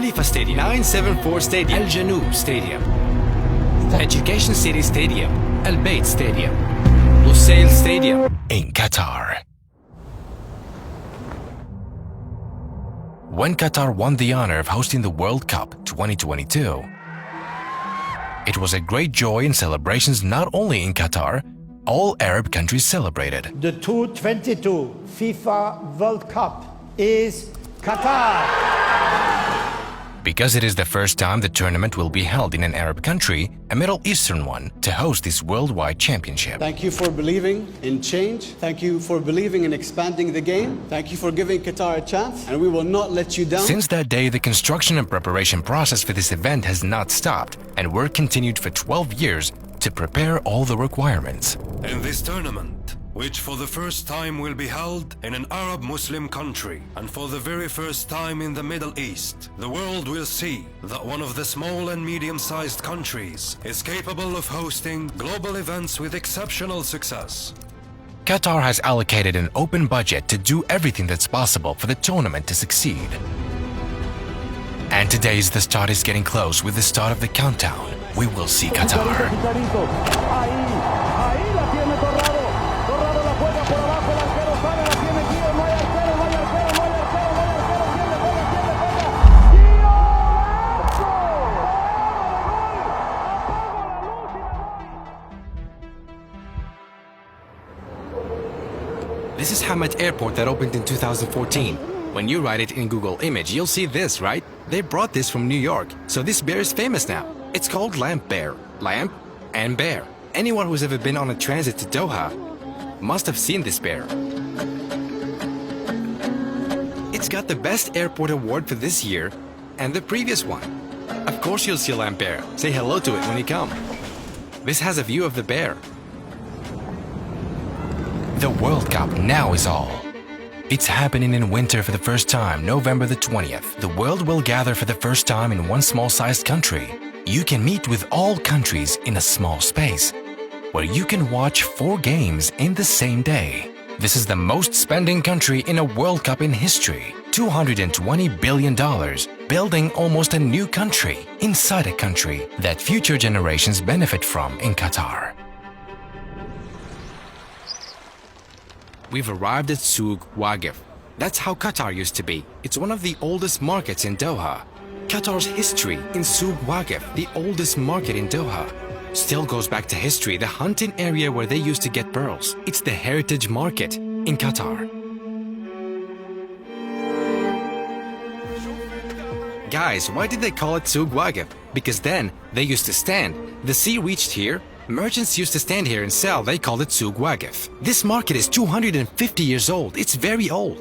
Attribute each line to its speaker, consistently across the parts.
Speaker 1: Khalifa Stadium, 974 Stadium, Al Janoub Stadium, Education City Stadium, Al Bayt Stadium, Lusail Stadium in Qatar. When Qatar won the honor of hosting the World Cup 2022, it was a great joy and celebrations not only in Qatar, all Arab countries celebrated.
Speaker 2: The 2022 FIFA World Cup is Qatar.
Speaker 1: Because it is the first time the tournament will be held in an Arab country, a Middle Eastern one, to host this worldwide championship.
Speaker 3: Thank you for believing in change. Thank you for believing in expanding the game. Thank you for giving Qatar a chance, and we will not let you down.
Speaker 1: Since that day, the construction and preparation process for this event has not stopped, and work continued for 12 years to prepare all the requirements.
Speaker 4: In this tournament, which for the first time will be held in an Arab Muslim country and for the very first time in the Middle East, the world will see that one of the small and medium-sized countries is capable of hosting global events with exceptional success.
Speaker 1: Qatar has allocated an open budget to do everything that's possible for the tournament to succeed. And today the start is getting close. With the start of the countdown, we will see Qatar. This is Hamad Airport that opened in 2014. When you write it in Google Image, you'll see this, right? They brought this from New York, so this bear is famous now. It's called Lamp Bear. Lamp and bear. Anyone who's ever been on a transit to Doha must have seen this bear. It's got the Best Airport Award for this year and the previous one. Of course you'll see Lamp Bear. Say hello to it when you come. This has a view of the bear. The World Cup now is all. It's happening in winter for the first time, November the 20th. The world will gather for the first time in one small-sized country. You can meet with all countries in a small space, where you can watch 4 games in the same day. This is the most spending country in a World Cup in history. $220 billion, building almost a new country inside a country that future generations benefit from in Qatar. We've arrived at Souk Waqif. That's how Qatar used to be. It's one of the oldest markets in Doha. Qatar's history in Souk Waqif, the oldest market in Doha, still goes back to history, the hunting area where they used to get pearls. It's the heritage market in Qatar. Guys, why did they call it Souk Waqif? Because then they used to stand. The sea reached here. Merchants used to stand here and sell. They called it Souk Waqif. This market is 250 years old. It's very old.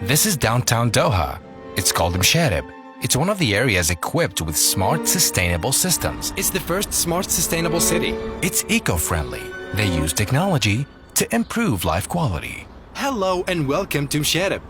Speaker 1: This is downtown Doha. It's called Msharib. It's one of the areas equipped with smart, sustainable systems. It's the first smart, sustainable city. It's eco-friendly. They use technology to improve life quality. Hello and welcome to Msharib.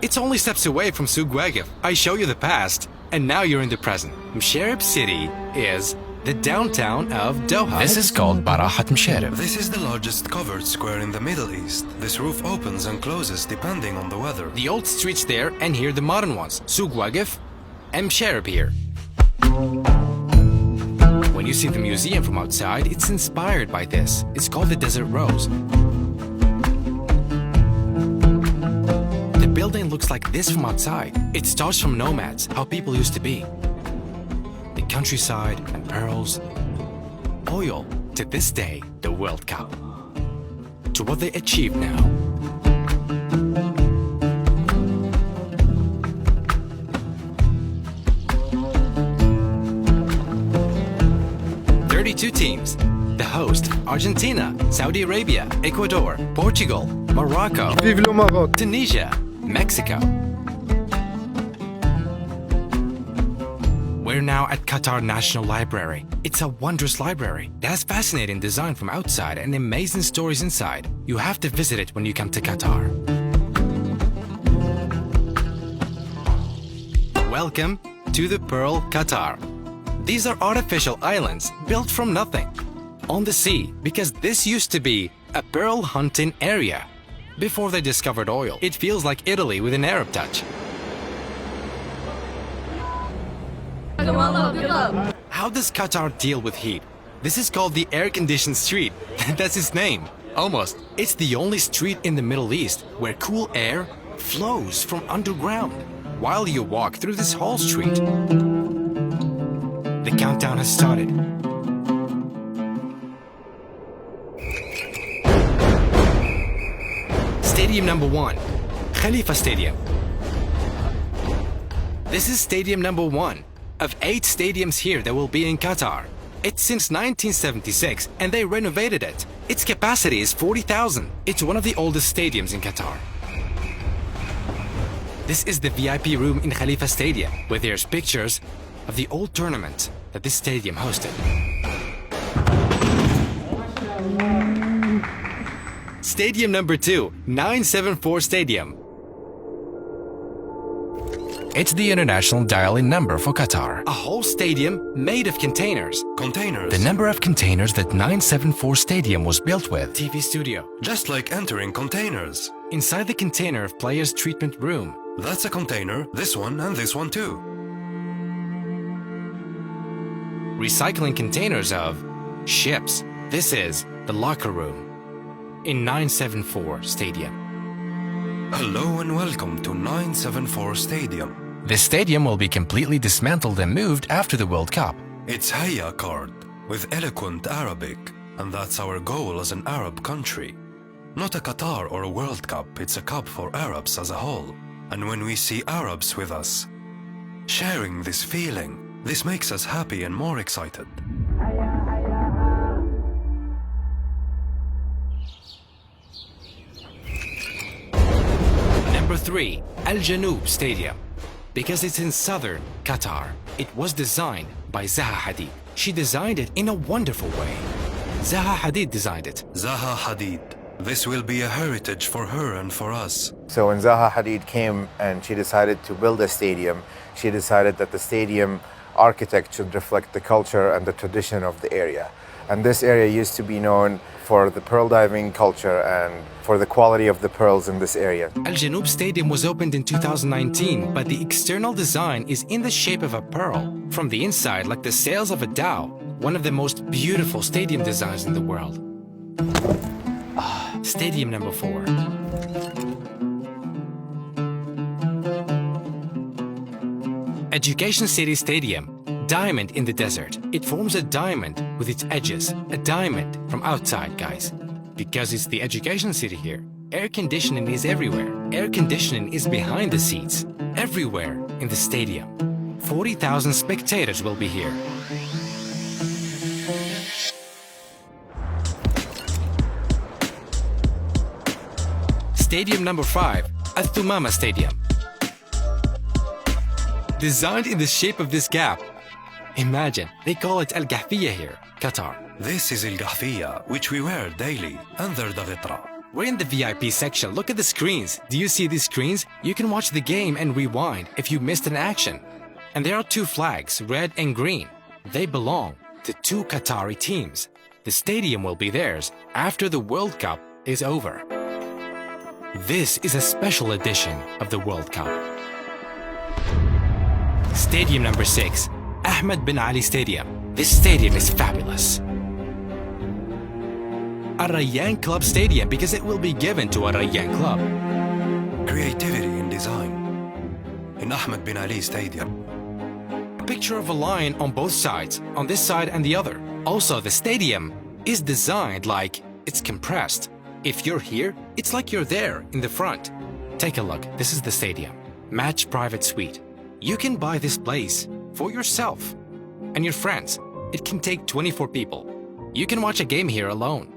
Speaker 1: It's only steps away from Souk Waqif. I show you the past, and now you're in the present. Msharib city is the downtown of Doha. This is called Barahat Msharib.
Speaker 4: This is the largest covered square in the Middle East. This roof opens and closes depending on the weather.
Speaker 1: The old streets there, and here the modern ones. Souk Waqif and Msharib here. When you see the museum from outside, it's inspired by this. It's called the Desert Rose. The building looks like this from outside. It starts from nomads, how people used to be. The countryside and pearls, oil, to this day, the World Cup, to what they achieve now. Two teams. The host, Argentina, Saudi Arabia, Ecuador, Portugal, Morocco,
Speaker 5: Vive le Maroc.
Speaker 1: Tunisia, Mexico. We're now at Qatar National Library. It's a wondrous library that has fascinating design from outside and amazing stories inside. You have to visit it when you come to Qatar. Welcome to the Pearl Qatar. These are artificial islands built from nothing on the sea, because this used to be a pearl hunting area before they discovered oil. It feels like Italy with an Arab touch. How does Qatar deal with heat? This is called the air-conditioned street. That's its name. Almost. It's the only street in the Middle East where cool air flows from underground. While you walk through this whole street, the countdown has started. Stadium number 1, Khalifa Stadium. This is stadium number 1 of 8 stadiums here that will be in Qatar. It's since 1976 and they renovated it. Its capacity is 40,000. It's one of the oldest stadiums in Qatar. This is the VIP room in Khalifa Stadium, where there's pictures of the old tournament that this stadium hosted. Stadium number 2, 974 Stadium. It's the international dial-in number for Qatar. A whole stadium made of containers.
Speaker 4: Containers.
Speaker 1: The number of containers that 974 Stadium was built with. TV studio.
Speaker 4: Just like entering containers.
Speaker 1: Inside the container of players' treatment room.
Speaker 4: That's a container, this one and this one too.
Speaker 1: Recycling containers of ships. This is the locker room in 974 Stadium.
Speaker 4: Hello and welcome to 974 Stadium.
Speaker 1: The stadium will be completely dismantled and moved after the World Cup.
Speaker 4: It's Hayya card with eloquent Arabic, and that's our goal as an Arab country. Not a Qatar or a World Cup, it's a cup for Arabs as a whole. And when we see Arabs with us, sharing this feeling, this makes us happy and more excited.
Speaker 1: Number 3, Al Janoub Stadium. Because it's in southern Qatar, it was designed by Zaha Hadid. She designed it in a wonderful way. Zaha Hadid designed it.
Speaker 4: Zaha Hadid. This will be a heritage for her and for us.
Speaker 5: So when Zaha Hadid came and she decided to build a stadium, she decided that the stadium architect should reflect the culture and the tradition of the area. And this area used to be known for the pearl diving culture and for the quality of the pearls in this area.
Speaker 1: Al Janoub Stadium was opened in 2019, but the external design is in the shape of a pearl. From the inside, like the sails of a dhow, one of the most beautiful stadium designs in the world. Stadium number 4. Education City Stadium. Diamond in the desert. It forms a diamond with its edges. A diamond from outside, guys. Because it's the education city here. Air conditioning is everywhere. Air conditioning is behind the seats. Everywhere in the stadium. 40,000 spectators will be here. Stadium number 5, Al Thumama Stadium. Designed in the shape of this gap. Imagine, they call it Al Qahfiyya here, Qatar.
Speaker 4: This is Al Qahfiyya, which we wear daily, under the ghitra.
Speaker 1: We're in the VIP section. Look at the screens. Do you see these screens? You can watch the game and rewind if you missed an action. And there are 2 flags, red and green. They belong to 2 Qatari teams. The stadium will be theirs after the World Cup is over. This is a special edition of the World Cup. Stadium number 6, Ahmed bin Ali Stadium. This stadium is fabulous. Al Rayyan Club Stadium because it will be given to Al Rayyan Club.
Speaker 4: Creativity in design. In Ahmed bin Ali Stadium.
Speaker 1: A picture of a lion on both sides, on this side and the other. Also, the stadium is designed like it's compressed. If you're here, it's like you're there in the front. Take a look. This is the stadium. Match private suite. You can buy this place for yourself and your friends. It can take 24 people. You can watch a game here alone.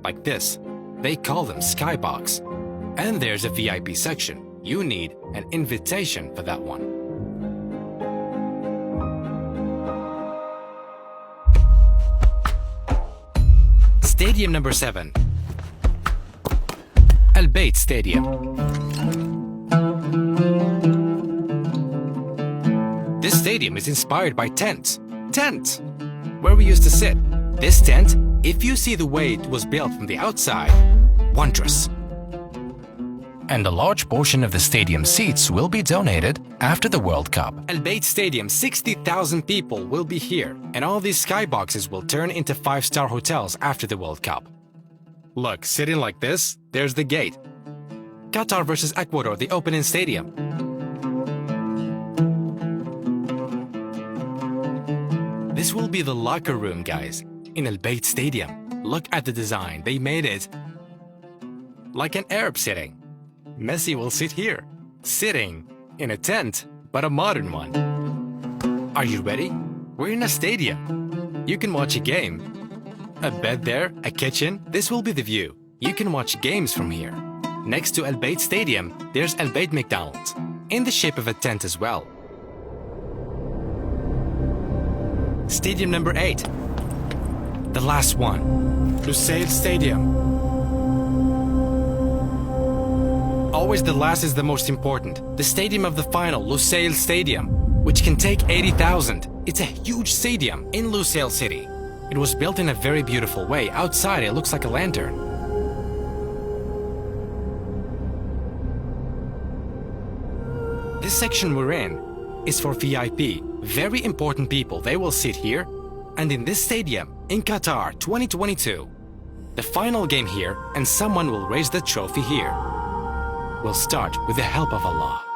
Speaker 1: Like this. They call them Skybox. And there's a VIP section. You need an invitation for that one. Stadium number 7. Al Bayt Stadium. This stadium is inspired by tents. Tents! Where we used to sit. This tent, if you see the way it was built from the outside, wondrous. and a large portion of the stadium seats will be donated after the World Cup. Al Bayt Stadium, 60,000 people will be here, and all these skyboxes will turn into 5-star hotels after the World Cup. Look, sitting like this, there's the gate. Qatar versus Ecuador, the opening stadium. This will be the locker room, guys, in Al Bayt Stadium. Look at the design. They made it like an Arab sitting. Messi will sit here, sitting in a tent, but a modern one. Are you ready? We're in a stadium. You can watch a game. A bed there, a kitchen. This will be the view. You can watch games from here. Next to Al Bayt Stadium, there's Al Bayt McDonald's, in the shape of a tent as well. Stadium number 8. The last one. Lusail Stadium. Always the last is the most important. The stadium of the final, Lusail Stadium, which can take 80,000. It's a huge stadium in Lusail City. It was built in a very beautiful way. Outside, it looks like a lantern. This section we're in is for VIP, very important people. They will sit here, and in this stadium, in Qatar 2022, the final game here, and someone will raise the trophy here. We'll start with the help of Allah.